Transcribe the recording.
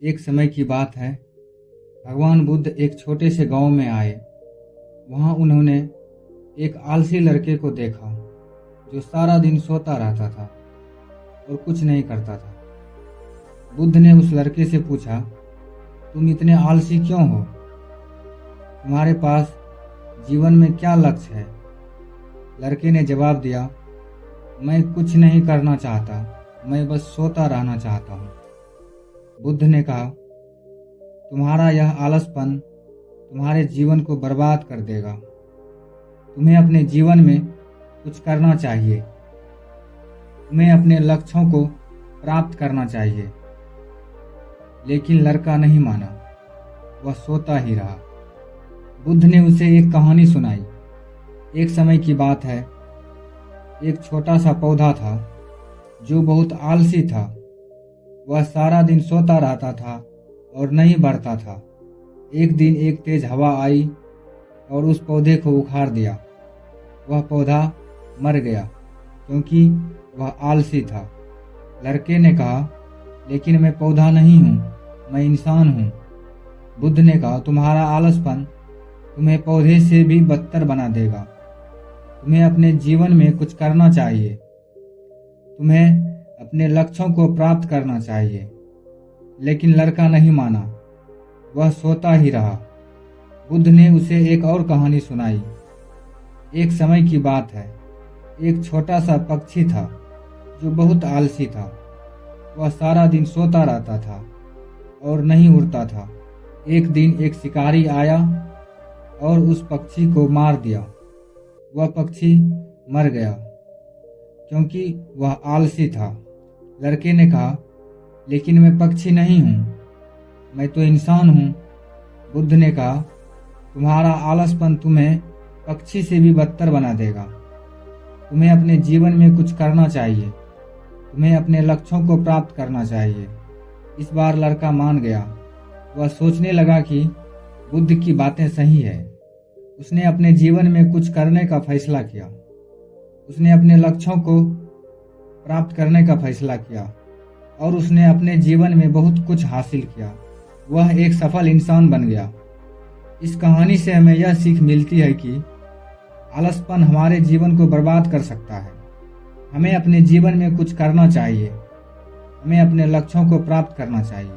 एक समय की बात है, भगवान बुद्ध एक छोटे से गांव में आए। वहां उन्होंने एक आलसी लड़के को देखा जो सारा दिन सोता रहता था और कुछ नहीं करता था। बुद्ध ने उस लड़के से पूछा, तुम इतने आलसी क्यों हो? तुम्हारे पास जीवन में क्या लक्ष्य है? लड़के ने जवाब दिया, मैं कुछ नहीं करना चाहता, मैं बस सोता रहना चाहता हूँ। बुद्ध ने कहा, तुम्हारा यह आलसपन तुम्हारे जीवन को बर्बाद कर देगा। तुम्हें अपने जीवन में कुछ करना चाहिए। तुम्हें अपने लक्ष्यों को प्राप्त करना चाहिए। लेकिन लड़का नहीं माना, वह सोता ही रहा। बुद्ध ने उसे एक कहानी सुनाई। एक समय की बात है, एक छोटा सा पौधा था जो बहुत आलसी था। वह सारा दिन सोता रहता था और नहीं बढ़ता था। एक दिन एक तेज हवा आई और उस पौधे को उखाड़ दिया। वह पौधा मर गया क्योंकि वह आलसी था। लड़के ने कहा, लेकिन मैं पौधा नहीं हूँ, मैं इंसान हूँ। बुद्ध ने कहा, तुम्हारा आलसपन तुम्हें पौधे से भी बदतर बना देगा। तुम्हें अपने जीवन में कुछ करना चाहिए। तुम्हें अपने लक्ष्यों को प्राप्त करना चाहिए। लेकिन लड़का नहीं माना, वह सोता ही रहा। बुद्ध ने उसे एक और कहानी सुनाई। एक समय की बात है, एक छोटा सा पक्षी था जो बहुत आलसी था। वह सारा दिन सोता रहता था और नहीं उड़ता था। एक दिन एक शिकारी आया और उस पक्षी को मार दिया। वह पक्षी मर गया क्योंकि वह आलसी था। लड़के ने कहा, लेकिन मैं पक्षी नहीं हूँ, मैं तो इंसान हूँ। बुद्ध ने कहा, तुम्हारा आलसपन तुम्हें पक्षी से भी बदतर बना देगा। तुम्हें अपने जीवन में कुछ करना चाहिए। तुम्हें अपने लक्ष्यों को प्राप्त करना चाहिए। इस बार लड़का मान गया। वह सोचने लगा कि बुद्ध की बातें सही है। उसने अपने जीवन में कुछ करने का फैसला किया। उसने अपने लक्ष्यों को प्राप्त करने का फैसला किया और उसने अपने जीवन में बहुत कुछ हासिल किया। वह एक सफल इंसान बन गया। इस कहानी से हमें यह सीख मिलती है कि आलसपन हमारे जीवन को बर्बाद कर सकता है। हमें अपने जीवन में कुछ करना चाहिए। हमें अपने लक्ष्यों को प्राप्त करना चाहिए।